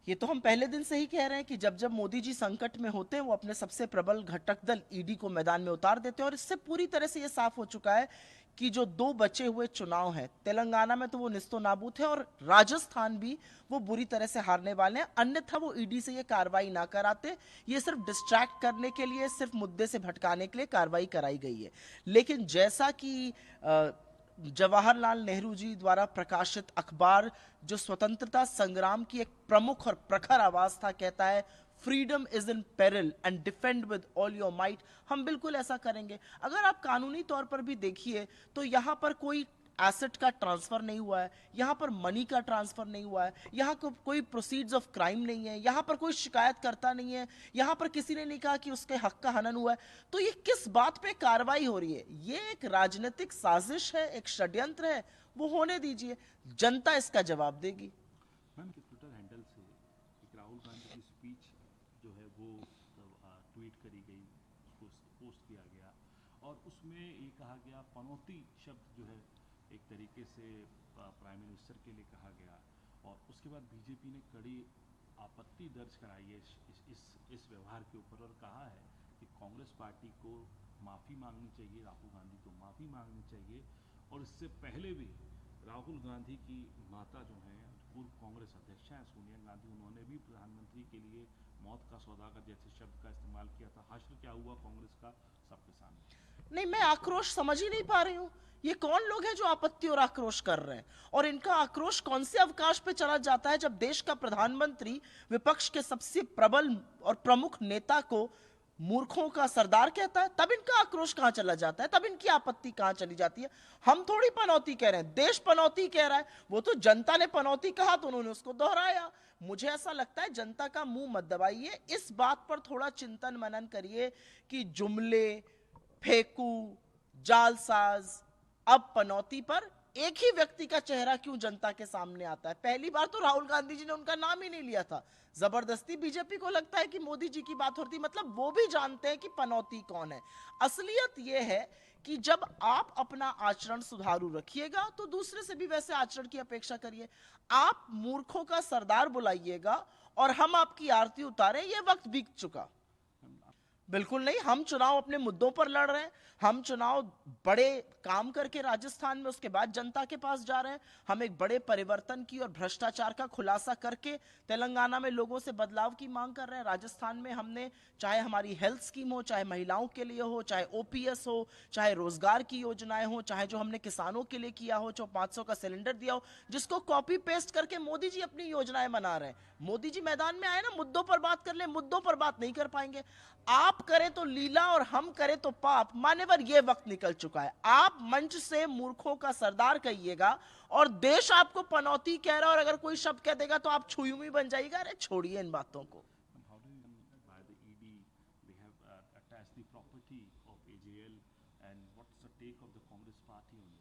ये तो हम पहले दिन से ही कह रहे हैं कि जब जब मोदी जी संकट में होते हैं वो अपने सबसे प्रबल घटक दल ईडी को मैदान में उतार देते हैं, और इससे पूरी तरह से ये साफ हो चुका है कि जो दो बचे हुए चुनाव हैं तेलंगाना में तो वो निस्तो नाबूद है, और राजस्थान भी वो बुरी तरह से हारने वाले हैं। अन्यथा वो ईडी से ये कार्रवाई ना कराते, ये सिर्फ डिस्ट्रैक्ट करने के लिए, सिर्फ मुद्दे से भटकाने के लिए कार्रवाई कराई गई है। लेकिन जैसा कि जवाहरलाल नेहरू जी द्वारा प्रकाशित अखबार जो स्वतंत्रता संग्राम की एक प्रमुख और प्रखर आवाज था, कहता है freedom is in peril and defend with all your might, हम बिल्कुल ऐसा करेंगे। अगर आप कानूनी तौर पर भी देखिए तो यहां पर कोई एसेट का ट्रांसफर नहीं हुआ है, यहां पर मनी का ट्रांसफर नहीं हुआ है, यहां कोई प्रोसीड्स ऑफ क्राइम नहीं है, यहां पर कोई शिकायत करता नहीं है, यहां पर किसी ने नहीं कहा कि उसके हक का हनन हुआ है। तो ये किस बात पे कार्रवाई हो रही है? ये एक राजनीतिक साजिश है, एक षड्यंत्र है, वो होने दीजिए, जनता इसका जवाब देगी। मैम के ट्विटर हैंडल से एक राहुल गांधी की स्पीच जो है वो ट्वीट करी गई, उसको पोस्ट किया गया और उसमें ये कहा गया, पनौती शब्द जो है एक तरीके से प्राइम मिनिस्टर के लिए कहा गया। और उसके बाद बीजेपी ने कड़ी आपत्ति दर्ज कराई है इस व्यवहार के ऊपर और कहा है कि कांग्रेस पार्टी को माफ़ी मांगनी चाहिए, राहुल गांधी को माफ़ी मांगनी चाहिए। और इससे पहले भी राहुल गांधी की माता जो हैं, पूर्व कांग्रेस अध्यक्षा हैं सोनिया गांधी, उन्होंने भी प्रधानमंत्री के लिए मौत का सौदागर जैसे शब्द का इस्तेमाल किया था। हाशिर क्या हुआ कांग्रेस का सबके सामने। नहीं, मैं आक्रोश समझ ही नहीं पा रही हूं। ये कौन लोग हैं जो आपत्ति और आक्रोश कर रहे हैं, और इनका आक्रोश कौन से अवकाश पे चला जाता है जब देश का प्रधानमंत्री विपक्ष के सबसे प्रबल और प्रमुख नेता को मूर्खों का सरदार कहता है? तब इनका आक्रोश कहां चला जाता है, तब इनकी आपत्ति कहां चली जाती है? हम थोड़ी पनौती कह रहे हैं, देश पनौती कह रहा है। वो तो जनता ने पनौती कहा तो उन्होंने उसको दोहराया। मुझे ऐसा लगता है जनता का मुंह मत दबाइए, इस बात पर थोड़ा चिंतन मनन करिए कि जुमले, फेंकू, जालसाज, अब पनौती पर एक ही व्यक्ति का चेहरा क्यों जनता के सामने आता है? पहली बार तो राहुल गांधी जी ने उनका नाम ही नहीं लिया था, जबरदस्ती बीजेपी को लगता है कि मोदी जी की बात होती, मतलब वो भी जानते हैं कि पनौती कौन है। असलियत यह है कि जब आप अपना आचरण सुधारू रखिएगा तो दूसरे से भी वैसे आचरण की अपेक्षा करिए। आप मूर्खों का सरदार बुलाइएगा और हम आपकी आरती उतारें, यह वक्त बीत चुका। बिल्कुल नहीं, हम चुनाव अपने मुद्दों पर लड़ रहे हैं। हम चुनाव बड़े काम करके राजस्थान में उसके बाद जनता के पास जा रहे हैं। हम एक बड़े परिवर्तन की और भ्रष्टाचार का खुलासा करके तेलंगाना में लोगों से बदलाव की मांग कर रहे हैं। राजस्थान में हमने, चाहे हमारी हेल्थ स्कीम हो, चाहे महिलाओं के लिए हो, चाहे ओपीएस हो, चाहे रोजगार की योजनाएं हो, चाहे जो हमने किसानों के लिए किया हो, जो 500 का सिलेंडर दिया हो, जिसको कॉपी पेस्ट करके मोदी जी अपनी योजनाएं बना रहे हैं। मोदी जी मैदान में आए ना, मुद्दों पर बात कर ले, मुद्दों पर बात नहीं कर पाएंगे। आप करें तो लीला और हम करें तो पाप, मान्यवर ये वक्त निकल चुका है। आप मंच से मूर्खों का सरदार कहिएगा और देश आपको पनौती कह रहा है, और अगर कोई शब्द कह देगा तो आप छुयुमी बन जाइएगा। अरे छोड़िए इन बातों को। How do you by the ED they have attached the property of AJL, and what's the take of the Congress party on it?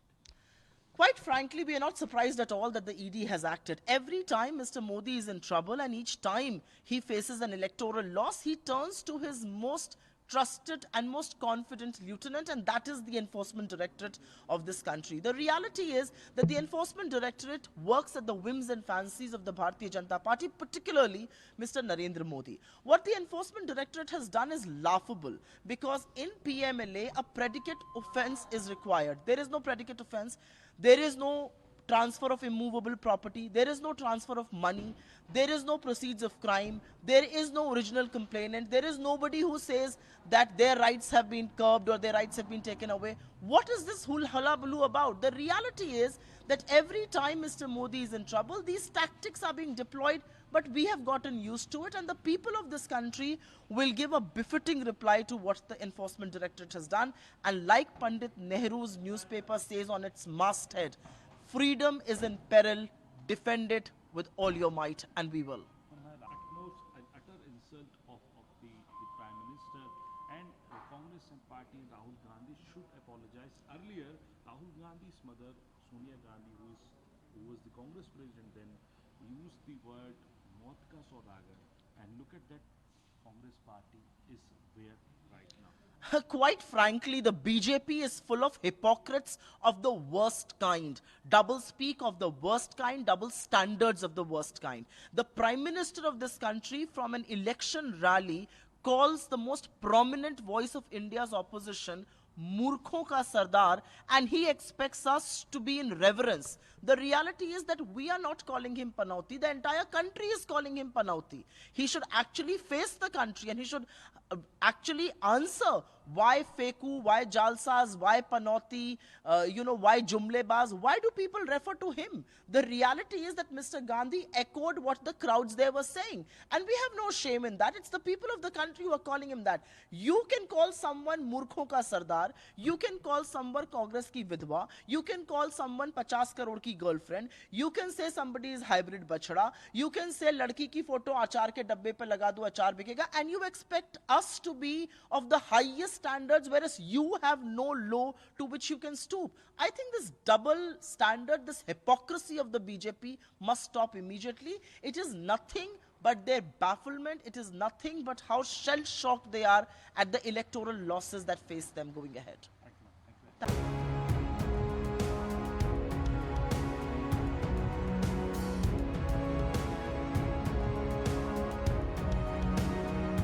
Quite frankly, we are not surprised at all that the ED has acted. Every time Mr. Modi is in trouble and each time he faces an electoral loss, he turns to his most trusted and most confident lieutenant, and that is the Enforcement Directorate of this country. The reality is that the Enforcement Directorate works at the whims and fancies of the Bharatiya Janata Party, particularly Mr. Narendra Modi. What the Enforcement Directorate has done is laughable, because in PMLA, a predicate offense is required. There is no predicate offense. There is no transfer of immovable property. There is no transfer of money. There is no proceeds of crime. There is no original complainant. There is nobody who says that their rights have been curbed or their rights have been taken away. What is this hullabaloo about? The reality is that every time Mr. Modi is in trouble, these tactics are being deployed, but we have gotten used to it, and the people of this country will give a befitting reply to what the Enforcement Directorate has done. And like Pandit Nehru's newspaper says on its masthead, freedom is in peril, defend it with all your might, and we will. Utmost utter insult of the Prime Minister and Congress and party and Rahul Gandhi should apologize. Earlier, Rahul Gandhi's mother, Sonia Gandhi, who was the Congress president then, used the word Maut ka Saudagar. And look at that Congress party is where right now? Quite frankly, the BJP is full of hypocrites of the worst kind, double speak of the worst kind, double standards of the worst kind. The Prime Minister of this country, from an election rally, calls the most prominent voice of India's opposition Murkho ka Sardar, and he expects us to be in reverence. The reality is that we are not calling him Panauti. The entire country is calling him Panauti. He should actually face the country and he should actually answer why Feku, why Jalsas, why Panauti, why Jumlebaz, why do people refer to him? The reality is that Mr. Gandhi echoed what the crowds there were saying. And we have no shame in that. It's the people of the country who are calling him that. You can call someone Murkho ka Sardar, you can call someone Congress ki Vidwa, you can call someone 50 crore ki girlfriend, you can say somebody is hybrid bachda, you can say ladki ki photo achar ke dabbe pe laga do, achar bikega, and you expect us to be of the highest standards, whereas you have no low to which you can stoop. I think this double standard, this hypocrisy of the BJP must stop immediately. It is nothing but their bafflement. It is nothing but how shell-shocked they are at the electoral losses that face them going ahead. Thank you.